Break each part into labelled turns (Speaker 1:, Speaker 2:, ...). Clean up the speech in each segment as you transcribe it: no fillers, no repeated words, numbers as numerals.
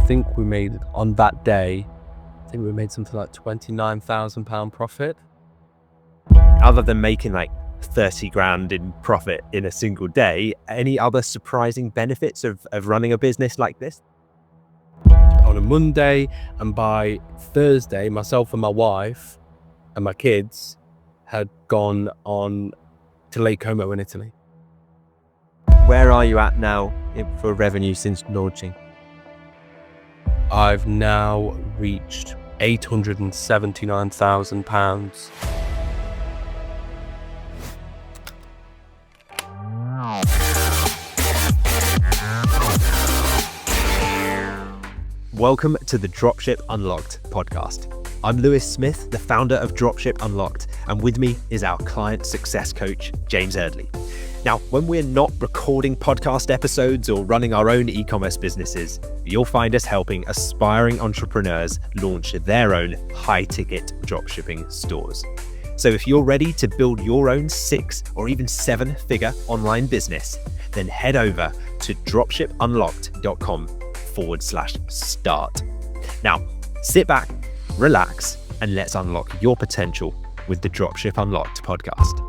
Speaker 1: think we made on that day, we made something like £29,000 profit.
Speaker 2: Other than making like 30 grand in profit in a single day, any other surprising benefits of running a business like this?
Speaker 1: On a Monday, and by Thursday, myself and my wife and my kids had gone on to Lake Como in Italy.
Speaker 2: Where are you at now for revenue since launching?
Speaker 1: I've now reached £879,000.
Speaker 2: Welcome to the Dropship Unlocked podcast. I'm Lewis Smith, the founder of Dropship Unlocked, and with me is our client success coach, James Eardley. Now, when we're not recording podcast episodes or running our own e-commerce businesses, you'll find us helping aspiring entrepreneurs launch their own high-ticket dropshipping stores. So if you're ready to build your own 6 or even 7-figure online business, then head over to dropshipunlocked.com/start. Now, sit back, relax, and let's unlock your potential with the Dropship Unlocked podcast.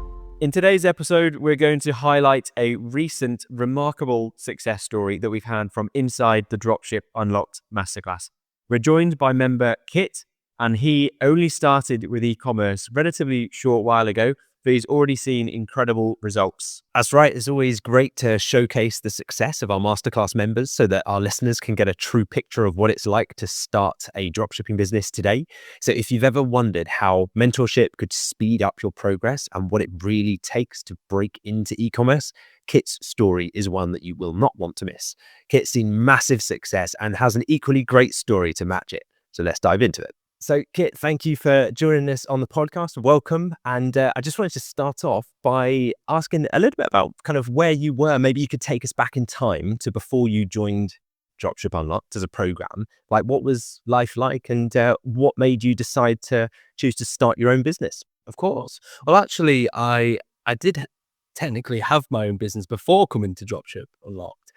Speaker 2: In today's episode, we're going to highlight a recent remarkable success story that we've had from inside the Dropship Unlocked Masterclass. We're joined by member Kit, and he only started with e-commerce relatively short while ago, but he's already seen incredible results. That's right. It's always great to showcase the success of our masterclass members so that our listeners can get a true picture of what it's like to start a dropshipping business today. So if you've ever wondered how mentorship could speed up your progress and what it really takes to break into e-commerce, Kit's story is one that you will not want to miss. Kit's seen massive success and has an equally great story to match it. So let's dive into it. So Kit, thank you for joining us on the podcast. Welcome. And I just wanted to start off by asking a little bit about kind of where you were. Maybe you could take us back in time to before you joined Dropship Unlocked as a program. Like, what was life like, and what made you decide to choose to start your own business?
Speaker 1: Of course. Well, actually, I did technically have my own business before coming to Dropship Unlocked.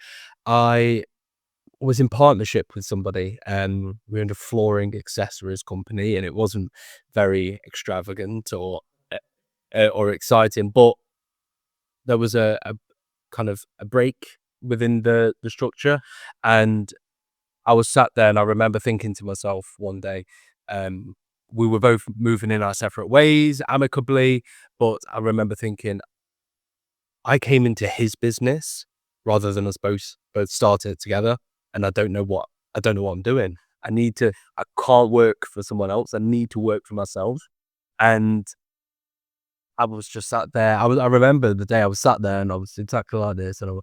Speaker 1: I was in partnership with somebody. We owned a flooring accessories company, and it wasn't very extravagant or exciting, but there was a kind of a break within the structure, and I was sat there, and I remember thinking to myself one day, we were both moving in our separate ways amicably, but I remember thinking, I came into his business rather than us both started it together. And I don't know what I'm doing. I can't work for someone else. I need to work for myself. And I was just sat there. I remember the day I was sat there, and I was exactly like this. And I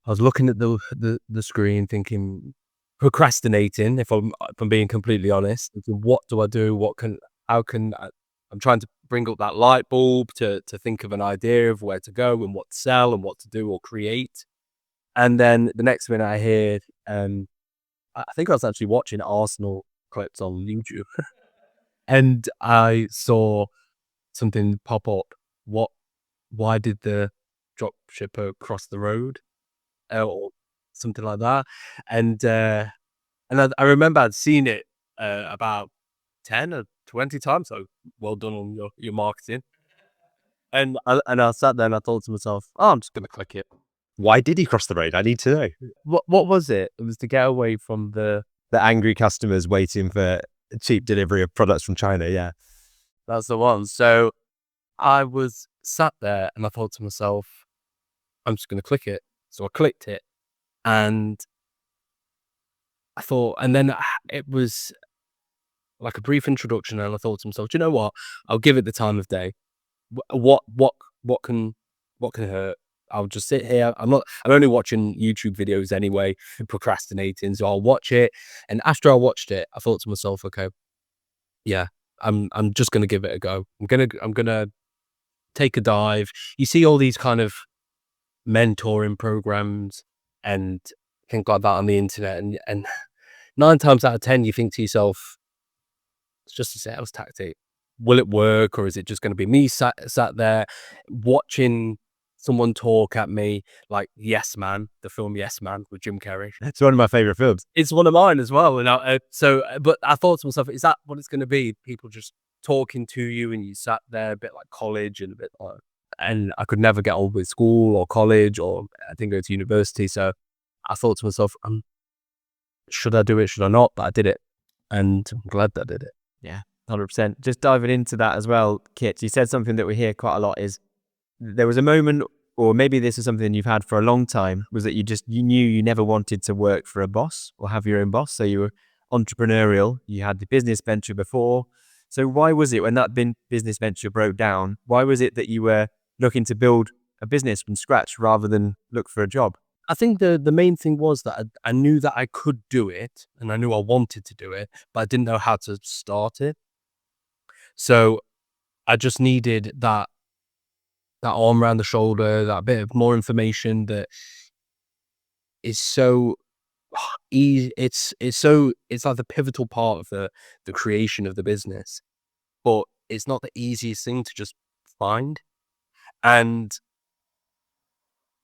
Speaker 1: was looking at the screen, thinking, procrastinating. If I'm being completely honest, thinking, what do I do? I'm trying to bring up that light bulb to think of an idea of where to go and what to sell and what to do or create. And then the next minute I heard, I think I was actually watching Arsenal clips on YouTube, and I saw something pop up. Why did the dropshipper cross the road, or something like that? And I remember I'd seen it about 10 or 20 times. So well done on your marketing. And I sat there and I thought to myself, oh, I'm just gonna click it.
Speaker 2: Why did he cross the road? I need to know.
Speaker 1: What was it? It was to get away from the
Speaker 2: angry customers waiting for cheap delivery of products from China. Yeah,
Speaker 1: that's the one. So I was sat there and I thought to myself, I'm just going to click it. So I clicked it, and I thought, and then it was like a brief introduction, and I thought to myself, do you know what? I'll give it the time of day. What can hurt? I'll just sit here. I'm only watching YouTube videos anyway, procrastinating. So I'll watch it. And after I watched it, I thought to myself, okay, yeah, I'm just going to give it a go. I'm going to take a dive. You see all these kind of mentoring programs and things like that on the internet. And 9 times out of 10, you think to yourself, it's just a sales tactic. Will it work? Or is it just going to be me sat there watching someone talk at me like Yes Man, the film Yes Man with Jim Carrey.
Speaker 2: It's one of my favorite films.
Speaker 1: It's one of mine as well. And but I thought to myself, is that what it's going to be? People just talking to you, and you sat there a bit like college and a bit like, and I could never get on with school or college, or I didn't go to university. So I thought to myself, should I do it? Should I not? But I did it, and I'm glad that I did it.
Speaker 2: Yeah, 100%. Just diving into that as well, Kit, you said something that we hear quite a lot is there was a moment, or maybe this is something you've had for a long time, was that you knew you never wanted to work for a boss or have your own boss. So you were entrepreneurial, you had the business venture before. So why was it when that business venture broke down, why was it that you were looking to build a business from scratch rather than look for a job?
Speaker 1: I think the main thing was that I knew that I could do it, and I knew I wanted to do it, but I didn't know how to start it. So I just needed that arm around the shoulder, that bit of more information that is so easy. It's like the pivotal part of the creation of the business, but it's not the easiest thing to just find. And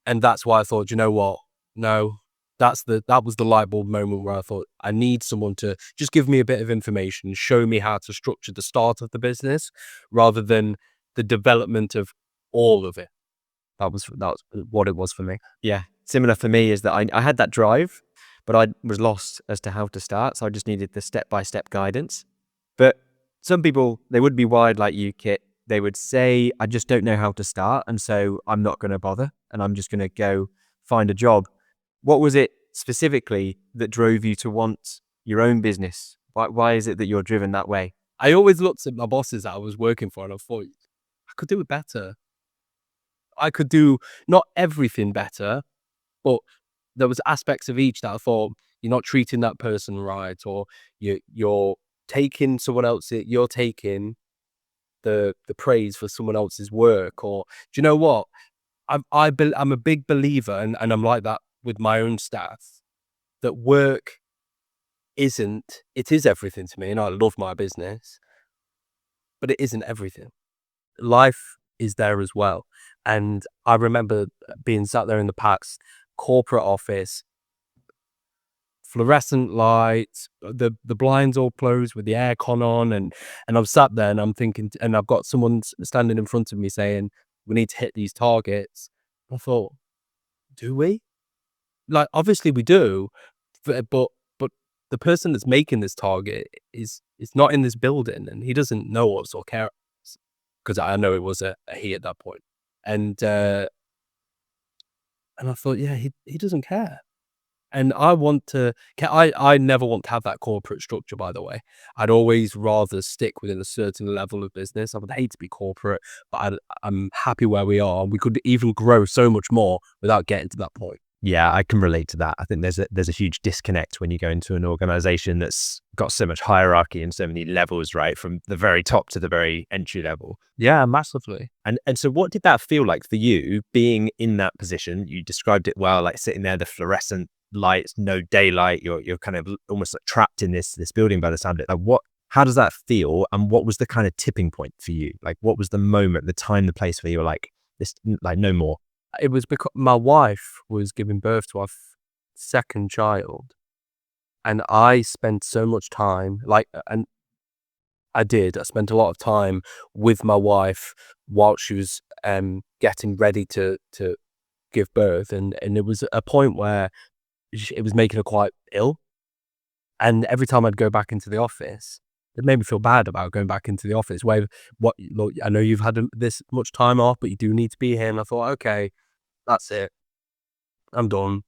Speaker 1: that's why I thought, you know what? No, that was the light bulb moment where I thought I need someone to just give me a bit of information, show me how to structure the start of the business rather than the development of all of it. That was what it was for me.
Speaker 2: Yeah, similar for me is that I had that drive, but I was lost as to how to start. So I just needed the step-by-step guidance. But some people, they would be wired like you, Kit. They would say, I just don't know how to start. And so I'm not going to bother. And I'm just going to go find a job. What was it specifically that drove you to want your own business? Why is it that you're driven that way?
Speaker 1: I always looked at my bosses that I was working for and I thought, I could do it better. I could do not everything better, but there was aspects of each that I thought, you're not treating that person right, or you're taking someone else, you're taking the praise for someone else's work. Or do you know what? I'm a big believer, and I'm like that with my own staff, that work it is everything to me, and I love my business, but it isn't everything. Life is there as well. And I remember being sat there in the PAX corporate office, fluorescent lights, the blinds all closed with the aircon on, and I'm sat there and I'm thinking, and I've got someone standing in front of me saying, we need to hit these targets. I thought, do we? Like, obviously we do, but the person that's making this target is not in this building, and he doesn't know us or care, because I know it was a he at that point. And I thought, yeah, he doesn't care. And I never want to have that corporate structure, by the way. I'd always rather stick within a certain level of business. I would hate to be corporate, but I'm happy where we are. We could even grow so much more without getting to that point.
Speaker 2: Yeah, I can relate to that. I think there's a huge disconnect when you go into an organization that's got so much hierarchy and so many levels, right? From the very top to the very entry level.
Speaker 1: Yeah, massively.
Speaker 2: And so what did that feel like for you being in that position? You described it well, like sitting there, the fluorescent lights, no daylight, you're kind of almost like trapped in this building by the sound of it. Like how does that feel? And what was the kind of tipping point for you? Like what was the moment, the time, the place where you were like, this, like no more?
Speaker 1: It was because my wife was giving birth to our second child, and I spent so much time, and I spent a lot of time with my wife while she was getting ready to give birth, and it was a point where it was making her quite ill, and every time I'd go back into the office, it made me feel bad about going back into the office. Look, I know you've had this much time off, but you do need to be here. And I thought, okay, that's it. I'm done.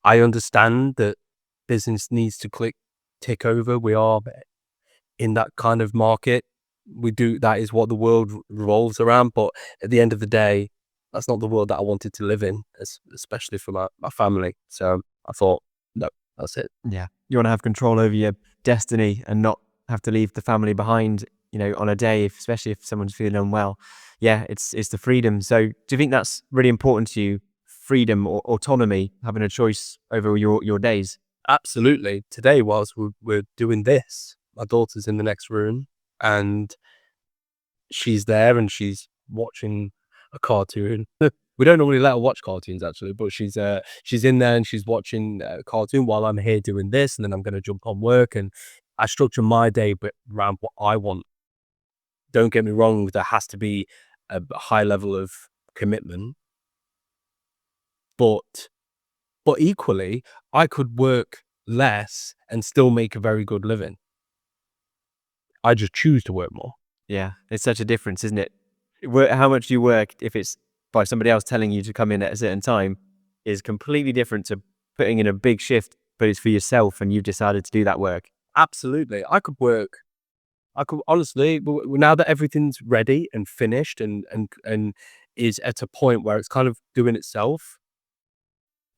Speaker 1: I understand that business needs to tick over. We are in that kind of market. That is what the world revolves around. But at the end of the day, that's not the world that I wanted to live in, especially for my family. So I thought, no, that's it.
Speaker 2: Yeah. You want to have control over your destiny and not have to leave the family behind, on a day, especially if someone's feeling unwell. Yeah, it's the freedom. So do you think that's really important to you? Freedom or autonomy, having a choice over your days?
Speaker 1: Absolutely. Today, whilst we're doing this, my daughter's in the next room and she's there and she's watching a cartoon. We don't normally let her watch cartoons actually, but she's in there and she's watching a cartoon while I'm here doing this, and then I'm going to jump on work, and I structure my day but around what I want. Don't get me wrong, there has to be a high level of commitment, but equally, I could work less and still make a very good living. I just choose to work more.
Speaker 2: Yeah, it's such a difference, isn't it? How much you work, if it's by somebody else telling you to come in at a certain time, is completely different to putting in a big shift, but it's for yourself and you've decided to do that work.
Speaker 1: Absolutely. I could honestly, now that everything's ready and finished and is at a point where it's kind of doing itself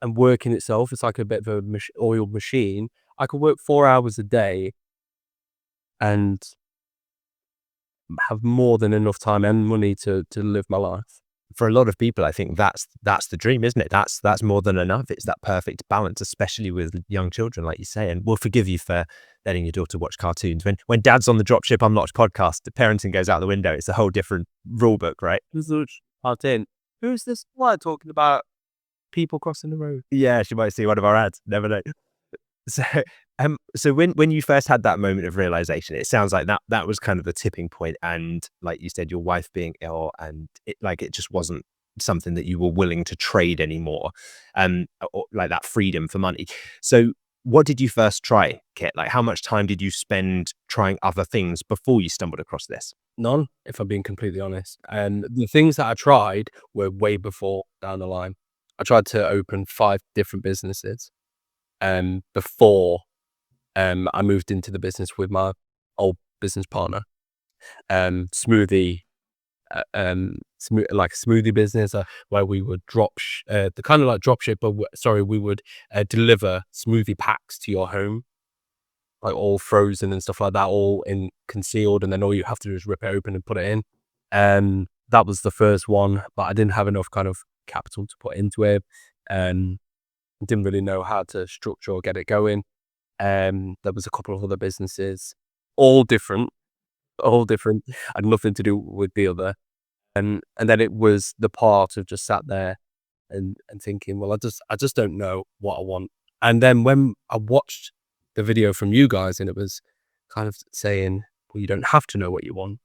Speaker 1: and working itself, it's like a bit of a oiled machine. I could work 4 hours a day and have more than enough time and money to live my life.
Speaker 2: For a lot of people, I think that's the dream, isn't it? That's more than enough. It's that perfect balance, especially with young children, like you say. And we'll forgive you for letting your daughter watch cartoons. When Dad's on the Dropship Unlocked podcast, the parenting goes out the window. It's a whole different rule book, right?
Speaker 1: Who's this guy talking about people crossing the road?
Speaker 2: Yeah, she might see one of our ads. Never know. So, so when you first had that moment of realization, it sounds like that was kind of the tipping point, and like you said, your wife being ill, and it just wasn't something that you were willing to trade anymore, or like that freedom for money. So, what did you first try, Kit? Like, how much time did you spend trying other things before you stumbled across this?
Speaker 1: None, if I'm being completely honest. And the things that I tried were way before down the line. I tried to open 5 different businesses before I moved into the business with my old business partner. Smoothie, like a smoothie business where we would the kind of like dropship, but we would deliver smoothie packs to your home, like all frozen and stuff like that, all in concealed, and then all you have to do is rip it open and put it in. That was the first one, but I didn't have enough kind of capital to put into it, and didn't really know how to structure or get it going. There was a couple of other businesses, all different, had nothing to do with the other. And then it was the part of just sat there and thinking, well, I just don't know what I want. And then when I watched the video from you guys, and it was kind of saying, well, you don't have to know what you want.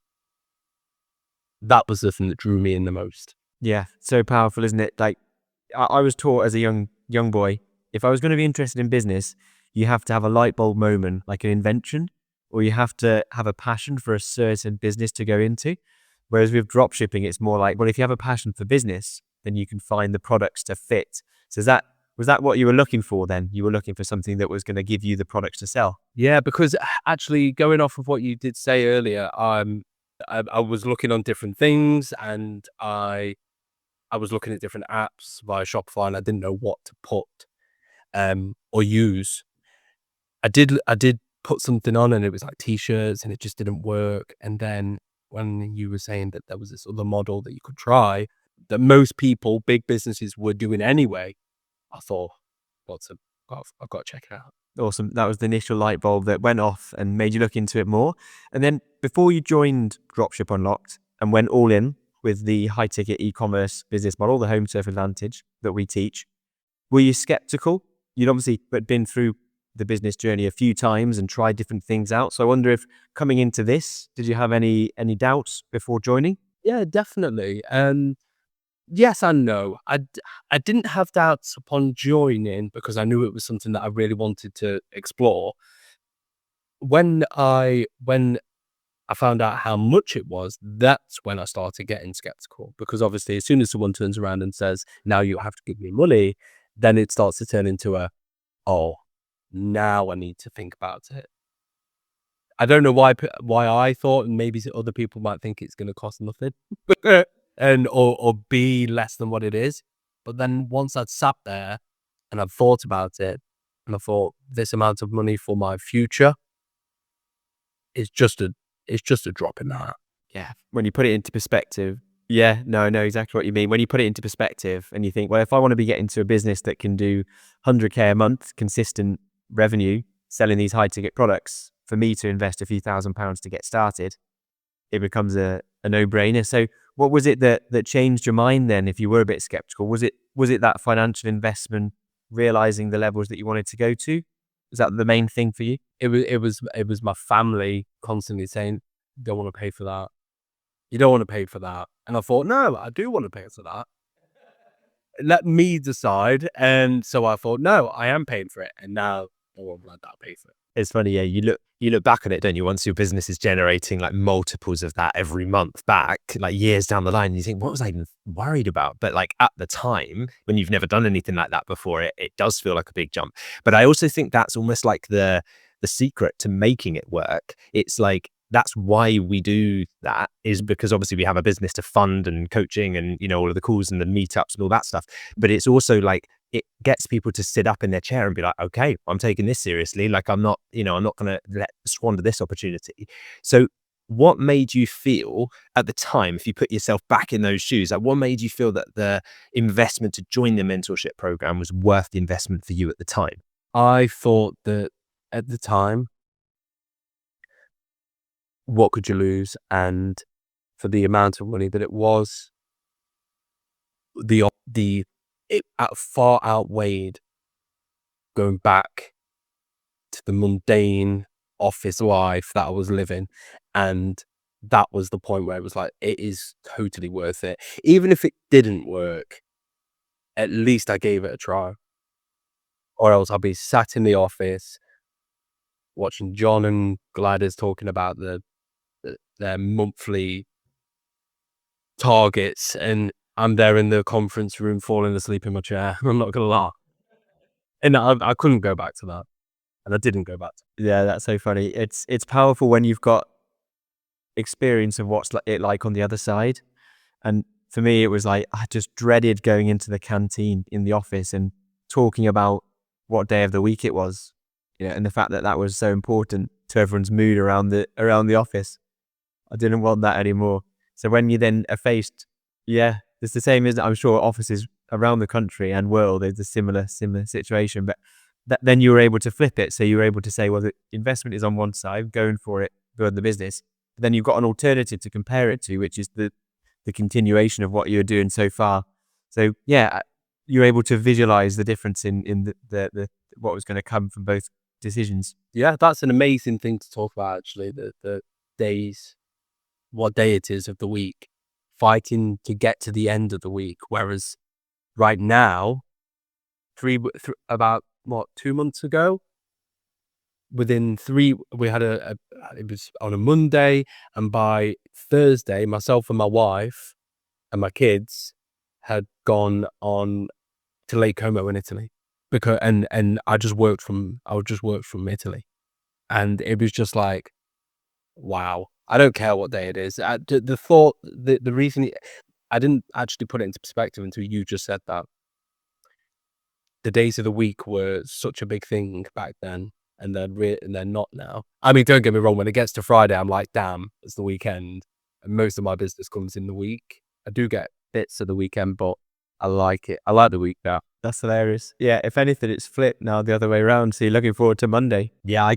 Speaker 1: That was the thing that drew me in the most.
Speaker 2: Yeah, so powerful, isn't it? Like, I was taught as a young boy, if I was going to be interested in business, you have to have a light bulb moment, like an invention, or you have to have a passion for a certain business to go into. Whereas with dropshipping, it's more like, well, if you have a passion for business, then you can find the products to fit. So was that what you were looking for then? You were looking for something that was going to give you the products to sell?
Speaker 1: Yeah, because actually going off of what you did say earlier, I was looking on different things, and I was looking at different apps via Shopify, and I didn't know what to put or use. I did put something on, and it was like t-shirts, and it just didn't work. And then when you were saying that there was this other model that you could try, that most people, big businesses, were doing anyway, I thought, I've got to check it out.
Speaker 2: Awesome. That was the initial light bulb that went off and made you look into it more. And then before you joined Dropship Unlocked and went all in with the high ticket e-commerce business model, the home turf advantage that we teach, were you skeptical? You'd obviously been through the business journey a few times and tried different things out. So I wonder if coming into this, did you have any doubts before joining?
Speaker 1: Yeah, definitely. Yes and no. I didn't have doubts upon joining because I knew it was something that I really wanted to explore. When I found out how much it was, that's when I started getting skeptical, because obviously as soon as someone turns around and says, now you have to give me money, then it starts to turn into oh, now I need to think about it. I don't know why I thought, and maybe other people might think it's going to cost nothing and or be less than what it is. But then once I'd sat there and I've thought about it, and I thought this amount of money for my future is just a drop in the hat.
Speaker 2: Yeah. When you put it into perspective, yeah, no, I know exactly what you mean. When you put it into perspective and you think, well, if I want to be getting to a business that can do 100K a month, consistent revenue, selling these high ticket products, for me to invest a few £1,000s to get started, it becomes a no-brainer. So What was it that changed your mind then? If you were a bit skeptical, was it that financial investment, realizing the levels that you wanted to go to? Was that the main thing for you?
Speaker 1: It was my family constantly saying, "You don't want to pay for that. You don't want to pay for that." And I thought, no, I do want to pay for that. Let me decide. And so I thought, no, I am paying for it. And now I won't let that pay for it.
Speaker 2: It's funny, yeah. You look back on it, don't you? Once your business is generating like multiples of that every month back, like years down the line, you think, what was I even worried about? But like at the time, when you've never done anything like that before, it does feel like a big jump. But I also think that's almost like the secret to making it work. It's like that's why we do that, is because obviously we have a business to fund and coaching and all of the calls and the meetups and all that stuff. But it's also like it gets people to sit up in their chair and be like, okay, I'm taking this seriously. Like I'm not going to squander this opportunity. So what made you feel at the time, if you put yourself back in those shoes, like what made you feel that the investment to join the mentorship program was worth the investment for you at the time?
Speaker 1: I thought that at the time, what could you lose? And for the amount of money that it was, it far outweighed going back to the mundane office life that I was living. And that was the point where it was like, it is totally worth it. Even if it didn't work, at least I gave it a try. Or else I'll be sat in the office watching John and Gladys talking about their monthly targets, and I'm there in the conference room falling asleep in my chair. I'm not gonna lie. And I couldn't go back to that. And I didn't go back to it.
Speaker 2: Yeah, that's so funny. It's powerful when you've got experience of what's it like on the other side. And for me, it was like I just dreaded going into the canteen in the office and talking about what day of the week it was, and the fact that that was so important to everyone's mood around the office. I didn't want that anymore. So when you then are faced, yeah, it's the same as I'm sure offices around the country and world, there's a similar situation. But then you were able to flip it. So you were able to say, well, the investment is on one side, going for it, building the business. But then you've got an alternative to compare it to, which is the continuation of what you're doing so far. So yeah, you're able to visualize the difference in the what was going to come from both decisions.
Speaker 1: Yeah, that's an amazing thing to talk about, actually. The days, what day it is of the week, fighting to get to the end of the week. Whereas right now, about 2 months ago, within three, we had it was on a Monday, and by Thursday, myself and my wife and my kids had gone on to Lake Como in Italy, because and I just worked from Italy, and it was just like, wow. I don't care what day it is. The reason I didn't actually put it into perspective until you just said that. The days of the week were such a big thing back then, and they're not now. I mean, don't get me wrong, when it gets to Friday, I'm like, damn, it's the weekend. And most of my business comes in the week. I do get bits of the weekend, but I like it. I like the week now.
Speaker 2: That's hilarious. Yeah, if anything, it's flipped now the other way around. So you're looking forward to Monday. Yeah, I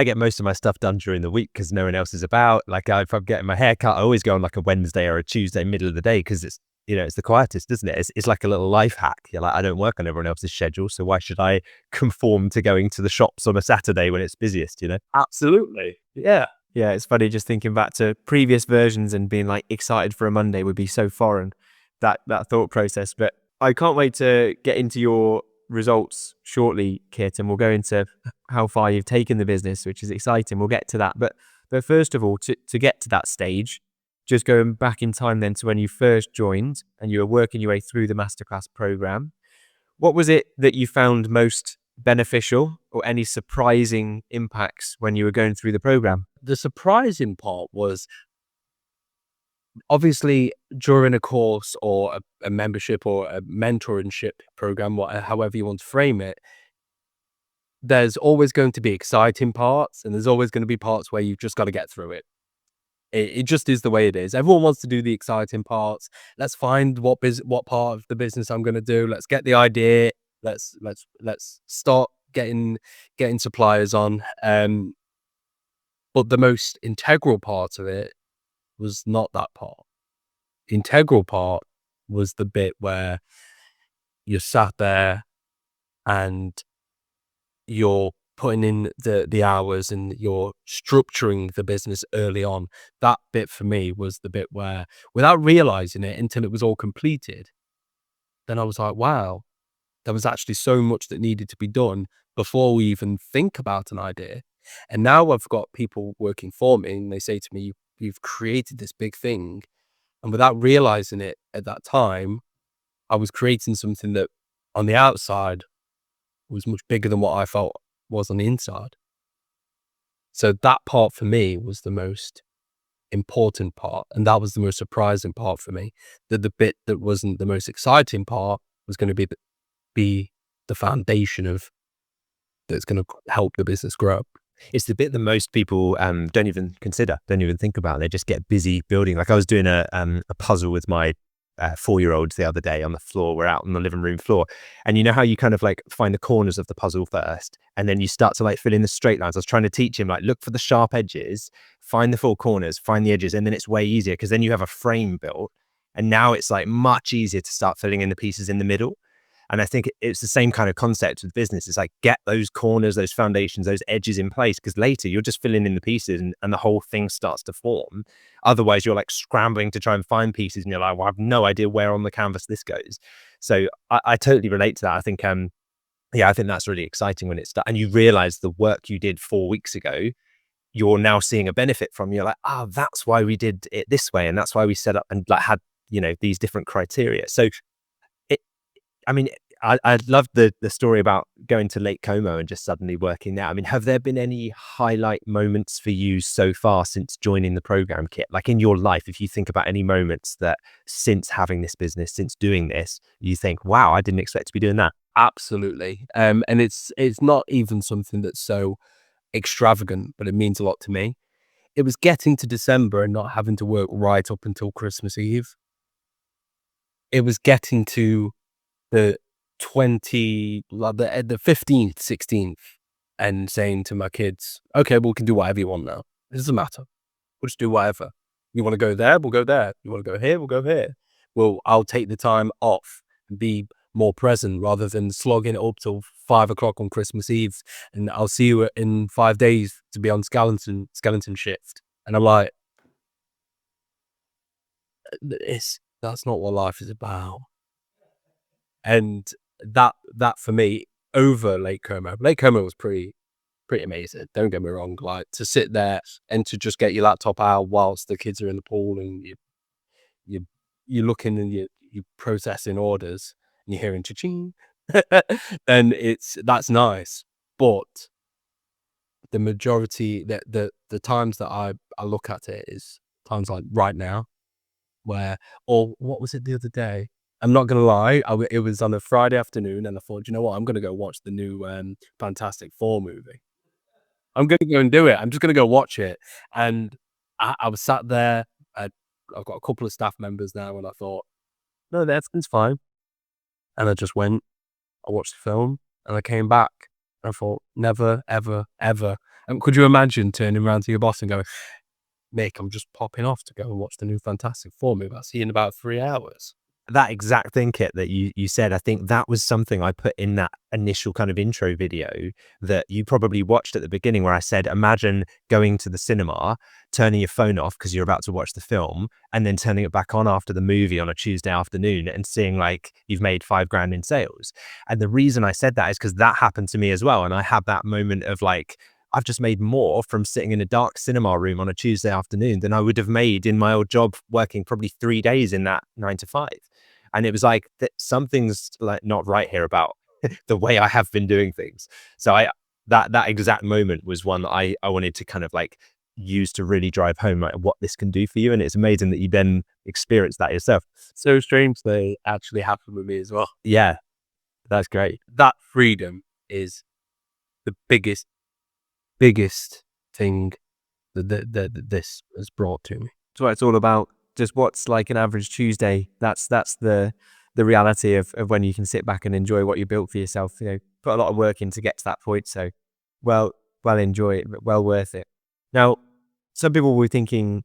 Speaker 2: get most of my stuff done during the week because no one else is about. Like if I'm getting my hair cut, I always go on like a Wednesday or a Tuesday, middle of the day, because it's it's the quietest, isn't it? It's like a little life hack. You're like, I don't work on everyone else's schedule, so why should I conform to going to the shops on a Saturday when it's busiest?
Speaker 1: Absolutely. Yeah.
Speaker 2: Yeah, it's funny just thinking back to previous versions and being like excited for a Monday would be so foreign, that thought process. But I can't wait to get into your results shortly, Kit, and we'll go into how far you've taken the business, which is exciting. We'll get to that. But first of all, to get to that stage, just going back in time then to when you first joined and you were working your way through the masterclass program, what was it that you found most beneficial, or any surprising impacts when you were going through the program?
Speaker 1: The surprising part was, obviously, during a course or a membership or a mentorship program, however you want to frame it, there's always going to be exciting parts, and there's always going to be parts where you've just got to get through it. It just is the way it is. Everyone wants to do the exciting parts. Let's find what part of the business I'm going to do. Let's get the idea. Let's start getting suppliers on. But the most integral part of it was not that part. integral part was the bit where you're sat there and you're putting in the hours and you're structuring the business early on. That bit for me was the bit where, without realizing it until it was all completed, then I was like, wow, there was actually so much that needed to be done before we even think about an idea. And now I've got people working for me and they say to me, you've created this big thing. And without realizing it at that time, I was creating something that on the outside was much bigger than what I felt was on the inside. So that part for me was the most important part. And that was the most surprising part for me. That the bit that wasn't the most exciting part was going to be the foundation of that's going to help the business grow.
Speaker 2: It's the bit that most people don't even consider, don't even think about. They just get busy building. Like I was doing a puzzle with my 4-year-olds the other day on the floor. We're out on the living room floor. And you know how you kind of like find the corners of the puzzle first, and then you start to like fill in the straight lines. I was trying to teach him, like, look for the sharp edges, find the 4 corners, find the edges, and then it's way easier because then you have a frame built. And now it's like much easier to start filling in the pieces in the middle. And I think it's the same kind of concept with business. It's like, get those corners, those foundations, those edges in place, because later you're just filling in the pieces and the whole thing starts to form. Otherwise, you're like scrambling to try and find pieces and you're like, well, I have no idea where on the canvas this goes. So I totally relate to that. I think, I think that's really exciting when it's done. And you realize the work you did 4 weeks ago, you're now seeing a benefit from. You're like, oh, that's why we did it this way. And that's why we set up and like had, these different criteria. So I mean, I love the story about going to Lake Como and just suddenly working there. I mean, have there been any highlight moments for you so far since joining the program, Kit? Like in your life, if you think about any moments that since having this business, since doing this, you think, wow, I didn't expect to be doing that.
Speaker 1: Absolutely. And it's not even something that's so extravagant, but it means a lot to me. It was getting to December and not having to work right up until Christmas Eve. It was getting to the 15th, 16th, and saying to my kids, okay, we can do whatever you want now. It doesn't matter. We'll just do whatever. You want to go there? We'll go there. You want to go here? We'll go here. Well, I'll take the time off and be more present rather than slogging it up till 5 o'clock on Christmas Eve. And I'll see you in 5 days to be on skeleton shift. And I'm like, that's not what life is about. And that for me, over Lake Como was pretty amazing. Don't get me wrong. Like to sit there and to just get your laptop out whilst the kids are in the pool and you're looking and you're processing orders and you're hearing cha-ching, then that's nice. But the majority, the times that I look at it is times like right now, or what was it the other day? I'm not going to lie, it was on a Friday afternoon and I thought, you know what, I'm going to go watch the new Fantastic Four movie. I'm going to go and do it. I'm just going to go watch it. And I was sat there. I've got a couple of staff members now and I thought, no, that's fine. And I just went, I watched the film and I came back and I thought, never, ever, ever. And could you imagine turning around to your boss and going, Mick, I'm just popping off to go and watch the new Fantastic Four movie. I'll see you in about 3 hours.
Speaker 2: That exact thing, Kit, that you said, I think that was something I put in that initial kind of intro video that you probably watched at the beginning, where I said, imagine going to the cinema, turning your phone off because you're about to watch the film, and then turning it back on after the movie on a Tuesday afternoon and seeing like you've made $5,000 in sales. And the reason I said that is because that happened to me as well. And I had that moment of like, I've just made more from sitting in a dark cinema room on a Tuesday afternoon than I would have made in my old job working probably 3 days in that 9 to 5. And it was like that something's like not right here about the way I have been doing things. So that exact moment was one that I wanted to kind of like use to really drive home like what this can do for you. And it's amazing that you then experienced that yourself.
Speaker 1: So strange they actually happened with me as well.
Speaker 2: Yeah, that's great.
Speaker 1: That freedom is the biggest thing that this has brought to me.
Speaker 2: That's what it's all about. Just what's like an average Tuesday. That's the reality of when you can sit back and enjoy what you built for yourself. You know, put a lot of work in to get to that point. So well enjoy it, but well worth it. Now, some people will be thinking,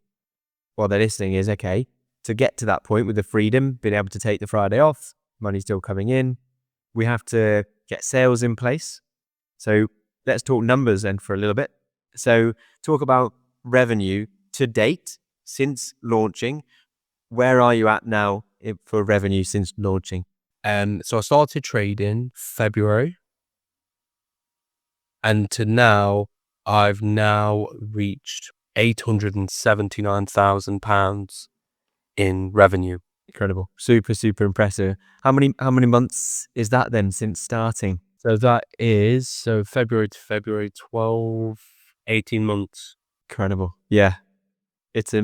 Speaker 2: while they're listening, is okay, to get to that point with the freedom, being able to take the Friday off, money still coming in, we have to get sales in place. So let's talk numbers then for a little bit. So talk about revenue to date since launching. Where are you at now for revenue since launching?
Speaker 1: So I started trading February, and to now, I've now reached £879,000 in revenue.
Speaker 2: Incredible. Super, super impressive. How many months is that then since starting?
Speaker 1: So that is, February to February, 12, 18 months.
Speaker 2: Incredible. Yeah. It's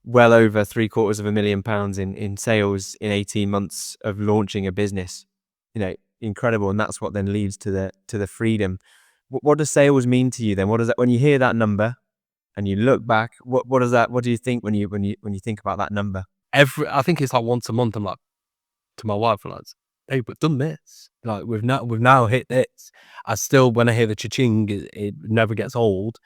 Speaker 2: well over £750,000 in sales in 18 months of launching a business. Incredible. And that's what then leads to the freedom. What does sales mean to you then? What does that, when you hear that number and you look back, what do you think when you think about that number?
Speaker 1: I think it's like once a month. I'm like, to my wife, like, hey, we've done this. Like, we've now hit this. I still, when I hear the cha-ching, it never gets old.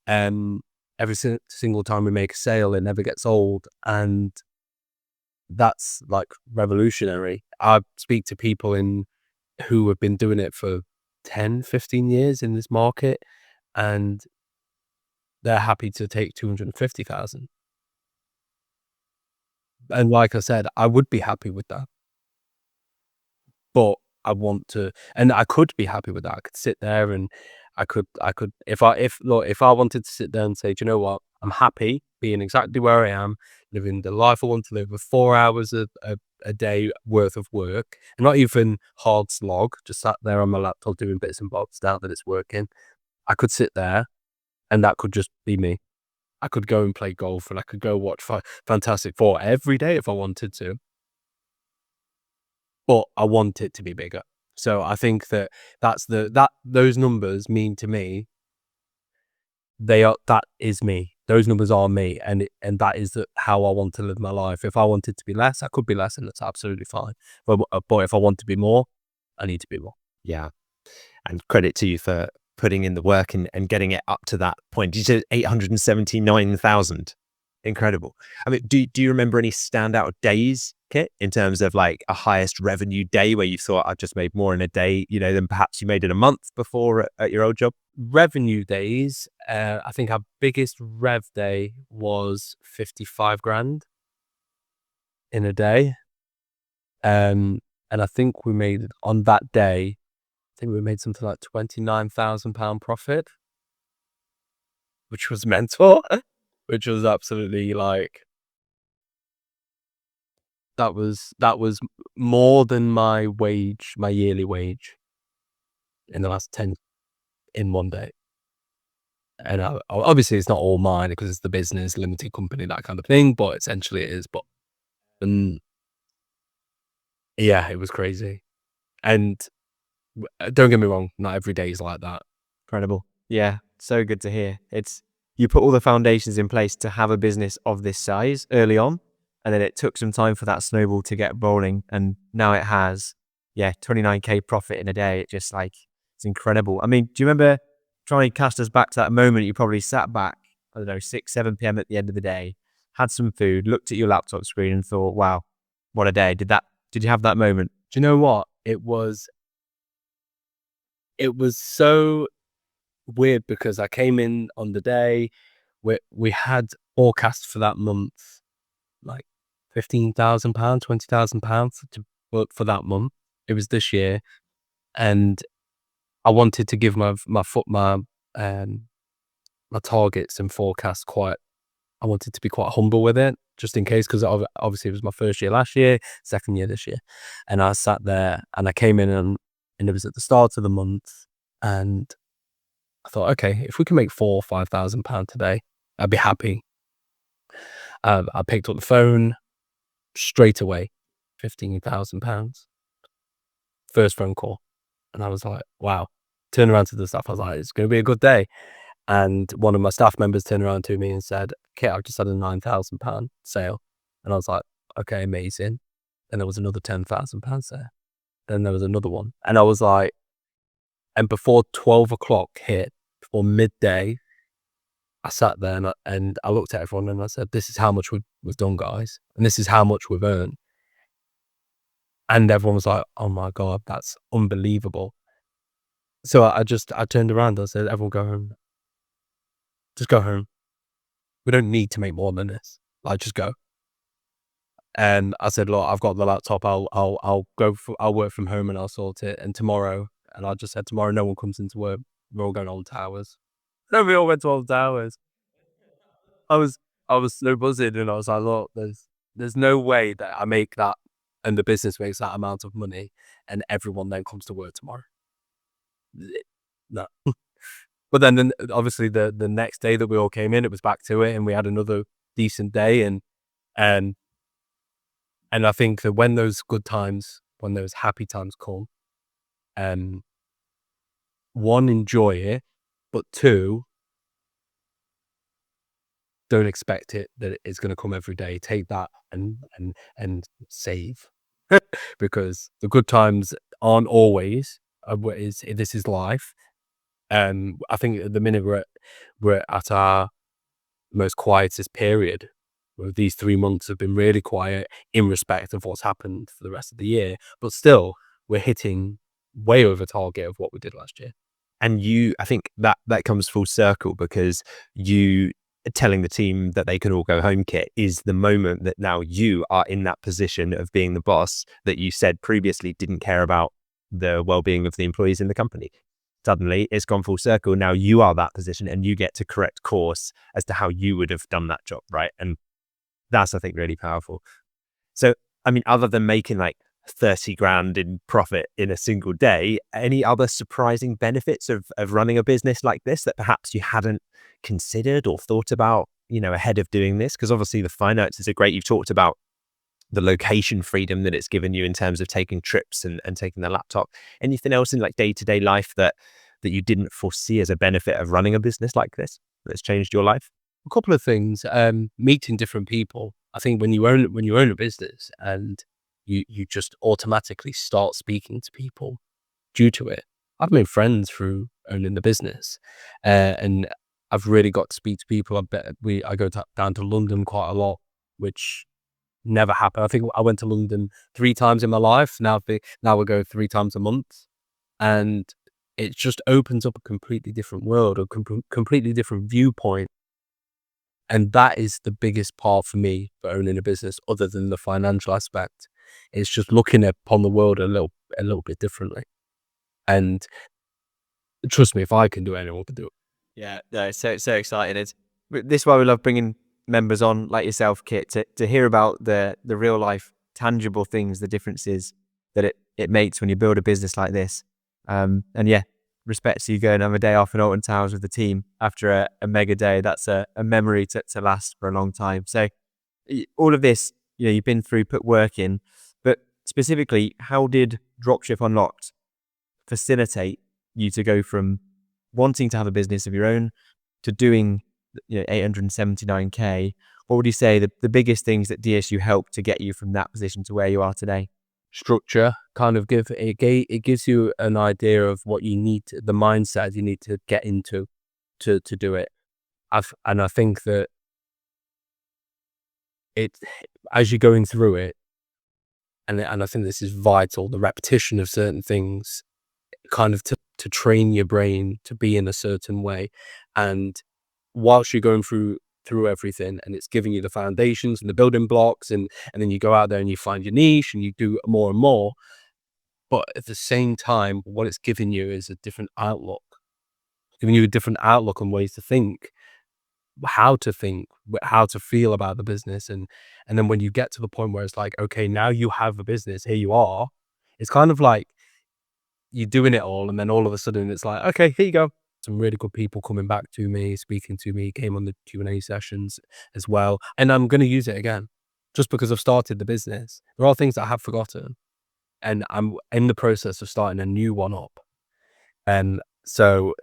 Speaker 1: Every single time we make a sale, it never gets old. And that's like revolutionary. I speak to people who have been doing it for 10, 15 years in this market, and they're happy to take 250,000. And like I said, I would be happy with that. But I want to, and I could be happy with that. I could sit there and I could, if I wanted to sit there and say, do you know what? I'm happy being exactly where I am, living the life I want to live with 4 hours a day worth of work, and not even hard slog, just sat there on my laptop doing bits and bobs now that it's working. I could sit there and that could just be me. I could go and play golf, and I could go watch Fantastic Four every day if I wanted to. But I want it to be bigger. So I think that those numbers mean to me, that is me. Those numbers are me, and that is how I want to live my life. If I wanted to be less, I could be less, and that's absolutely fine. But if I want to be more, I need to be more.
Speaker 2: Yeah. And credit to you for putting in the work and getting it up to that point. You said 879,000. Incredible. I mean, do you remember any standout days, Kit, in terms of like a highest revenue day where you thought, I've just made more in a day, than perhaps you made in a month before at your old job?
Speaker 1: Revenue days, I think our biggest rev day was 55 grand in a day. And I think we made, on that day, something like £29,000 profit, which was mental, which was absolutely like, that was more than my yearly wage in the last 10 in one day. And obviously it's not all mine because it's the business, limited company, that kind of thing, but essentially it is. But yeah, it was crazy. And don't get me wrong, not every day is like that.
Speaker 2: Incredible. Yeah, so good to hear. You put all the foundations in place to have a business of this size early on, and then it took some time for that snowball to get rolling, and now it has 29k profit in a day. It's incredible. I mean, do you remember, trying to cast us back to that moment, you probably sat back, I don't know, 6-7 p.m. at the end of the day, had some food, looked at your laptop screen and thought, wow, what a day. Did you have that moment?
Speaker 1: Do you know what? It was so weird because I came in on the day, we had forecast for that month like £15,000, £20,000 for that month. It was this year, and I wanted to give my targets and forecasts I wanted to be quite humble with it, just in case, because obviously it was my first year last year, second year this year. And I sat there and I came in and it was at the start of the month, and I thought, okay, if we can make £4,000 or £5,000 today, I'd be happy. I picked up the phone straight away, £15,000. First phone call. And I was like, wow. Turned around to the staff, I was like, it's going to be a good day. And one of my staff members turned around to me and said, Kit, I've just had a £9,000 sale. And I was like, okay, amazing. Then there was another £10,000 sale. Then there was another one. And I was like, and before 12 o'clock hit, before midday, I sat there and I looked at everyone and I said, "This is how much we've done, guys, and this is how much we've earned." And everyone was like, "Oh my God, that's unbelievable." So I turned around, I said, "Everyone go home. Just go home. We don't need to make more than this. Like, just go." And I said, "Look, I've got the laptop. I'll work from home and I'll sort it. And tomorrow," and I just said, "Tomorrow, no one comes into work. We're all going to Old Towers." Then we all went to Old Towers. I was I was so buzzing, and I was like, "Look, there's no way that I make that and the business makes that amount of money, and everyone then comes to work tomorrow. No." But then obviously the next day that we all came in, it was back to it, and we had another decent day, and and I think that when those good times, when those happy times come, um, one, enjoy it, but two, don't expect it that it's going to come every day. Take that and save, because the good times aren't always. This is life. I think at the minute we're at our most quietest period. Where these 3 months have been really quiet in respect of what's happened for the rest of the year, but still we're hitting way over target of what we did last year.
Speaker 2: And I think that comes full circle, because you telling the team that they can all go home, Kit, is the moment that now you are in that position of being the boss that you said previously didn't care about the well-being of the employees in the company. Suddenly it's gone full circle. Now you are that position and you get to correct course as to how you would have done that job, right? And that's, I think, really powerful. So, I mean, other than making like 30 grand in profit in a single day, any other surprising benefits of running a business like this that perhaps you hadn't considered or thought about, ahead of doing this? Because obviously the finances are great. You've talked about the location freedom that it's given you in terms of taking trips and taking the laptop. Anything else in like day-to-day life that you didn't foresee as a benefit of running a business like this that's changed your life?
Speaker 1: A couple of things, meeting different people. I think when you own a business and you just automatically start speaking to people due to it. I've made friends through owning the business, and I've really got to speak to people. I go down to London quite a lot, which never happened. I think I went to London 3 times in my life. Now we go 3 times a month, and it just opens up a completely different world, a completely different viewpoint. And that is the biggest part for me for owning a business, other than the financial aspect. It's just looking upon the world a little bit differently. And trust me, if I can do it, anyone can do it.
Speaker 2: Yeah, no, it's so exciting. This is why we love bringing members on like yourself, Kit, to hear about the real life tangible things, the differences that it makes when you build a business like this. And yeah, respect to you going on a day off in Alton Towers with the team after a mega day. That's a memory to last for a long time. So all of this, you've been through, put work in, but specifically, how did Dropship Unlocked facilitate you to go from wanting to have a business of your own to doing 879k? What would you say the biggest things that DSU helped to get you from that position to where you are today?
Speaker 1: Structure kind of it gives you an idea of what you need the mindset you need to get into to do it. I think that it, as you're going through it, and I think this is vital, the repetition of certain things kind of to train your brain to be in a certain way. And whilst you're going through everything, and it's giving you the foundations and the building blocks, and then you go out there and you find your niche and you do more and more. But at the same time, what it's giving you is a different outlook, giving you a different outlook on ways to think, how to think, how to feel about the business. And then when you get to the point where it's like, okay, now you have a business, here you are. It's kind of like you're doing it all, and then all of a sudden it's like, okay, here you go. Some really good people coming back to me, speaking to me, came on the Q&A sessions as well. And I'm going to use it again just because I've started the business. There are things that I have forgotten, and I'm in the process of starting a new one up. And so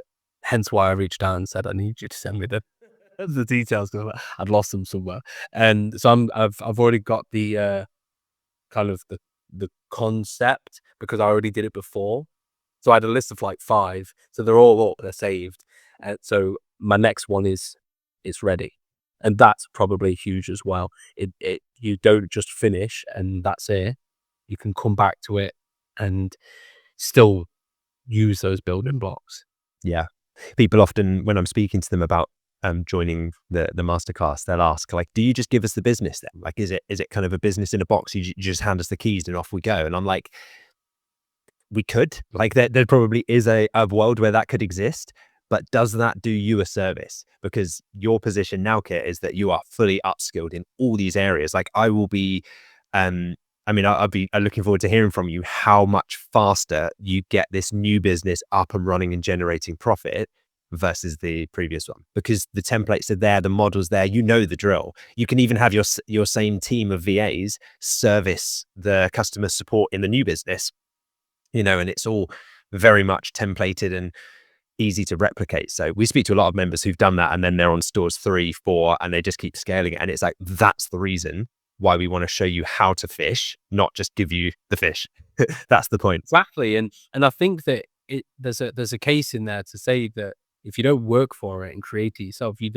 Speaker 1: hence why I reached out and said, I need you to send me the details, because I'd lost them somewhere. And so I've already got the kind of the concept, because I already did it before. So I had a list of like 5. So they're all up, they're saved. And so my next one is it's ready. And that's probably huge as well. You don't just finish and that's it. You can come back to it and still use those building blocks.
Speaker 2: Yeah. People often, when I'm speaking to them about joining the masterclass, they'll ask, like, do you just give us the business then? Like, is it kind of a business in a box? You just hand us the keys and off we go. And I'm like, we could, like, there probably is a world where that could exist, but does that do you a service? Because your position now, Kit, is that you are fully upskilled in all these areas. Like, I will be, I'll be looking forward to hearing from you how much faster you get this new business up and running and generating profit versus the previous one, because the templates are there, the models there, you know the drill. You can even have your same team of VAs service the customer support in the new business, and it's all very much templated and easy to replicate. So we speak to a lot of members who've done that, and then they're on stores 3, 4, and they just keep scaling it. And it's like, that's the reason why we want to show you how to fish, not just give you the fish. That's the point.
Speaker 1: Exactly. And I think that there's a case in there to say that if you don't work for it and create it yourself, you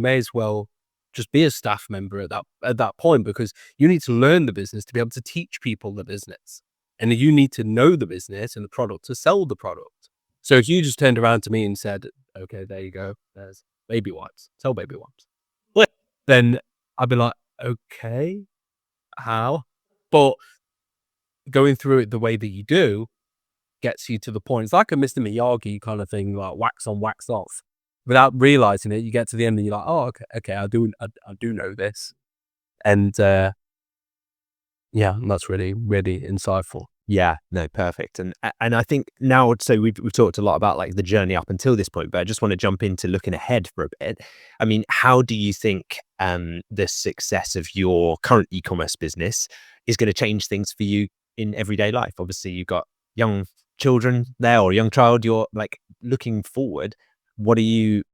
Speaker 1: may as well just be a staff member at that point, because you need to learn the business to be able to teach people the business. And you need to know the business and the product to sell the product. So if you just turned around to me and said, okay, there you go, there's baby wipes, sell baby wipes, then I'd be like, okay, how? But going through it the way that you do gets you to the point. It's like a Mr. Miyagi kind of thing, like wax on, wax off. Without realizing it, you get to the end and you're like, oh, okay, I do know this. And yeah, that's really, really insightful.
Speaker 2: Yeah, no, perfect. And I think now, so we've talked a lot about like the journey up until this point, but I just want to jump into looking ahead for a bit. I mean, how do you think the success of your current e-commerce business is going to change things for you in everyday life? Obviously, you've got young children there, or a young child. You're like looking forward. What are you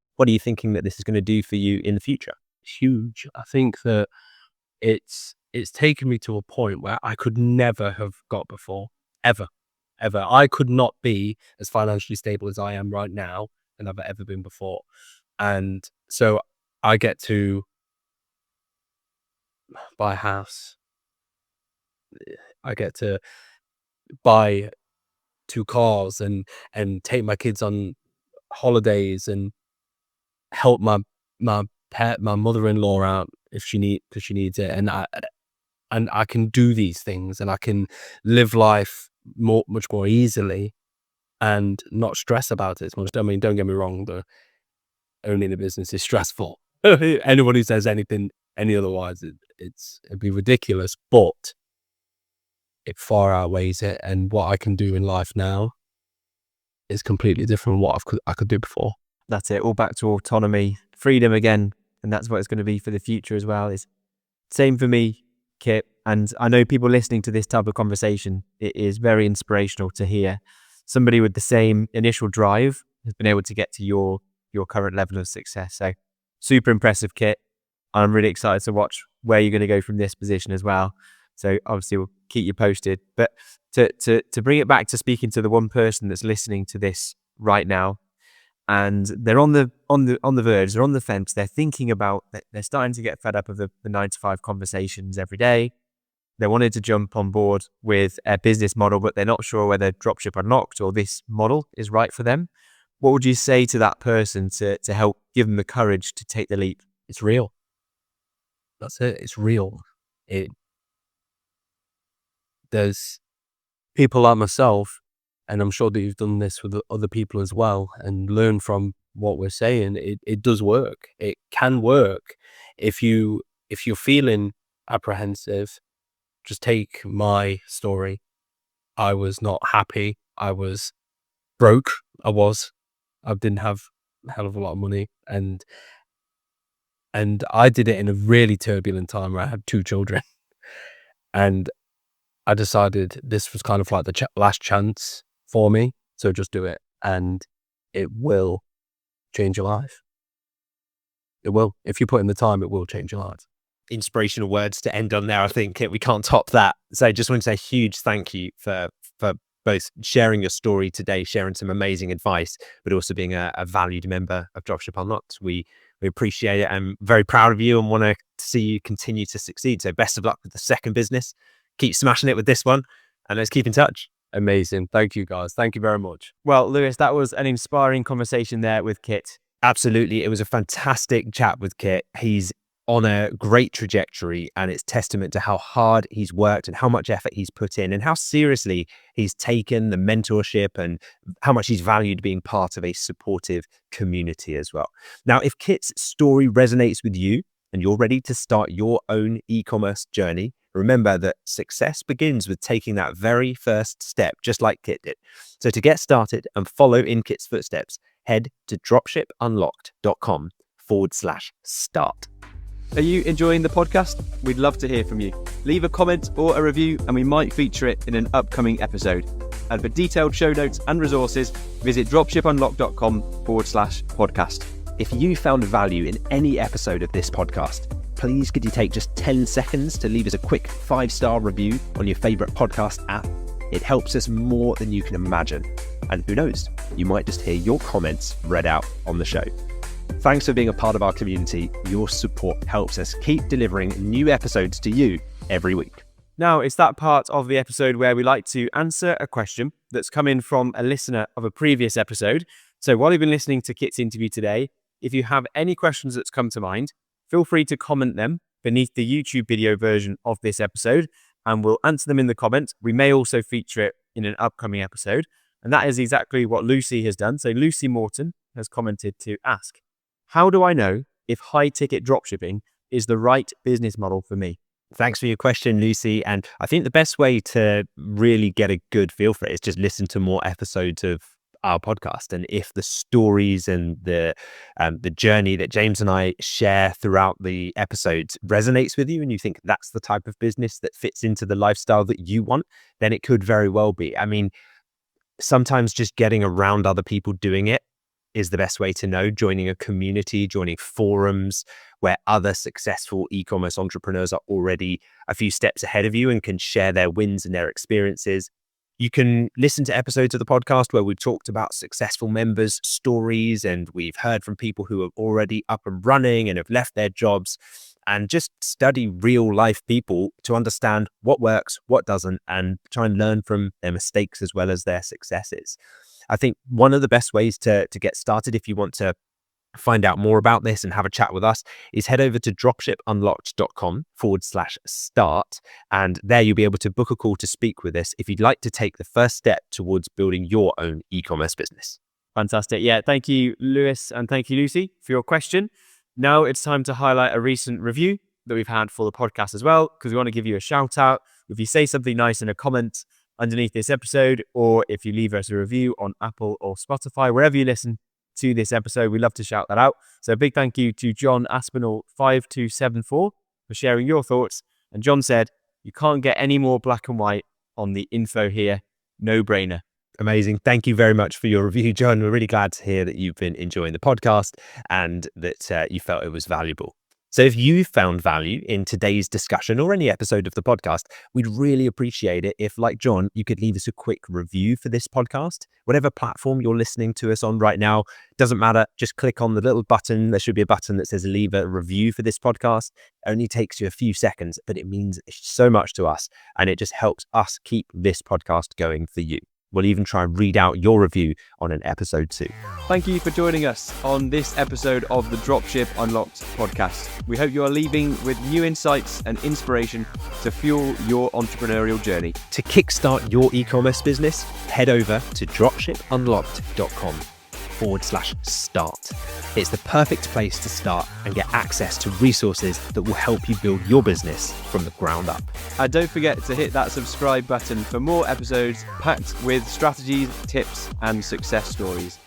Speaker 2: thinking that this is going to do for you in the future?
Speaker 1: Huge. I think that it's taken me to a point where I could never have got before, ever. I could not be as financially stable as I am right now than I've ever been before. And so I get to buy a house. I get to buy 2 cars and take my kids on holidays and help my mother-in-law out because she needs it. And I can do these things, and I can live life much more easily and not stress about it as much. I mean, don't get me wrong, owning a business is stressful. Anyone who says anything any otherwise, it'd be ridiculous, but it far outweighs it. And what I can do in life now is completely different from what I could do before.
Speaker 2: That's it. All back to autonomy, freedom again. And that's what it's going to be for the future as well. It's same for me, Kit. And I know people listening to this type of conversation, it is very inspirational to hear somebody with the same initial drive has been able to get to your current level of success. So super impressive, Kit. I'm really excited to watch where you're going to go from this position as well. So obviously we'll keep you posted. But to bring it back to speaking to the one person that's listening to this right now, and they're on the verge, they're on the fence, they're thinking about, they're starting to get fed up of the 9-to-5 conversations every day. They wanted to jump on board with a business model, but they're not sure whether Dropship Unlocked or this model is right for them. What would you say to that person to help give them the courage to take the leap?
Speaker 1: It's real. That's it. It's real. There's people like myself, and I'm sure that you've done this with other people as well, and learn from what we're saying. It does work. It can work. If you're feeling apprehensive, just take my story. I was not happy. I was broke. I didn't have a hell of a lot of money, and I did it in a really turbulent time where I had 2 children, and I decided this was kind of like the last chance for me. So just do it, and it will change your life. It will. If you put in the time, it will change your life.
Speaker 2: Inspirational words to end on there. I think we can't top that. So I just want to say a huge thank you for both sharing your story today, sharing some amazing advice, but also being a valued member of Dropship Unlocked. We appreciate it. I'm very proud of you and want to see you continue to succeed. So best of luck with the second business. Keep smashing it with this one, and let's keep in touch.
Speaker 1: Amazing. Thank you, guys. Thank you very much.
Speaker 2: Well, Lewis, that was an inspiring conversation there with Kit. Absolutely. It was a fantastic chat with Kit. He's on a great trajectory, and it's testament to how hard he's worked and how much effort he's put in and how seriously he's taken the mentorship and how much he's valued being part of a supportive community as well. Now, if Kit's story resonates with you and you're ready to start your own e-commerce journey, remember that success begins with taking that very first step, just like Kit did. So to get started and follow in Kit's footsteps, head to dropshipunlocked.com/start.
Speaker 3: Are you enjoying the podcast? We'd love to hear from you. Leave a comment or a review and we might feature it in an upcoming episode. And for detailed show notes and resources, visit dropshipunlocked.com/podcast.
Speaker 2: If you found value in any episode of this podcast, please could you take just 10 seconds to leave us a quick 5-star review on your favorite podcast app? It helps us more than you can imagine. And who knows, you might just hear your comments read out on the show. Thanks for being a part of our community. Your support helps us keep delivering new episodes to you every week.
Speaker 3: Now, it's that part of the episode where we like to answer a question that's come in from a listener of a previous episode. So while you've been listening to Kit's interview today, if you have any questions that's come to mind, feel free to comment them beneath the YouTube video version of this episode, and we'll answer them in the comments. We may also feature it in an upcoming episode. And that is exactly what Lucy has done. So Lucy Morton has commented to ask, how do I know if high-ticket dropshipping is the right business model for me?
Speaker 2: Thanks for your question, Lucy. And I think the best way to really get a good feel for it is just listen to more episodes of our podcast. And if the stories and the journey that James and I share throughout the episodes resonates with you, and you think that's the type of business that fits into the lifestyle that you want, then it could very well be. I mean, sometimes just getting around other people doing it is the best way to know. Joining a community, joining forums where other successful e-commerce entrepreneurs are already a few steps ahead of you and can share their wins and their experiences. You can listen to episodes of the podcast where we've talked about successful members' stories, and we've heard from people who are already up and running and have left their jobs, and just study real life people to understand what works, what doesn't, and try and learn from their mistakes as well as their successes. I think one of the best ways to get started, if you want to find out more about this and have a chat with us, is head over to dropshipunlocked.com/start. And there you'll be able to book a call to speak with us if you'd like to take the first step towards building your own e-commerce business.
Speaker 3: Fantastic. Yeah, thank you, Lewis, and thank you, Lucy, for your question. Now it's time to highlight a recent review that we've had for the podcast as well, because we want to give you a shout out. If you say something nice in a comment underneath this episode, or if you leave us a review on Apple or Spotify, wherever you listen to this episode, we love to shout that out. So a big thank you to John Aspinall 5274 for sharing your thoughts. And John said, you can't get any more black and white on the info here. No brainer.
Speaker 2: Amazing. Thank you very much for your review, John. We're really glad to hear that you've been enjoying the podcast and that you felt it was valuable. So if you found value in today's discussion or any episode of the podcast, we'd really appreciate it if, like John, you could leave us a quick review for this podcast. Whatever platform you're listening to us on right now, doesn't matter. Just click on the little button. There should be a button that says leave a review for this podcast. It only takes you a few seconds, but it means so much to us, and it just helps us keep this podcast going for you. We'll even try and read out your review on an episode too.
Speaker 3: Thank you for joining us on this episode of the Dropship Unlocked podcast. We hope you are leaving with new insights and inspiration to fuel your entrepreneurial journey.
Speaker 2: To kickstart your e-commerce business, head over to dropshipunlocked.com/start. It's the perfect place to start and get access to resources that will help you build your business from the ground up.
Speaker 3: And don't forget to hit that subscribe button for more episodes packed with strategies, tips, and success stories.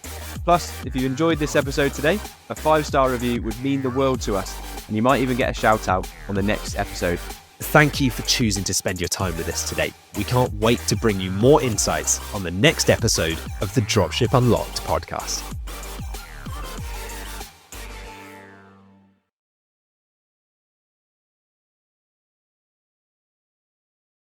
Speaker 3: Plus, if you enjoyed this episode today, a 5-star review would mean the world to us, and you might even get a shout out on the next episode.
Speaker 2: Thank you for choosing to spend your time with us today. We can't wait to bring you more insights on the next episode of the Dropship Unlocked podcast.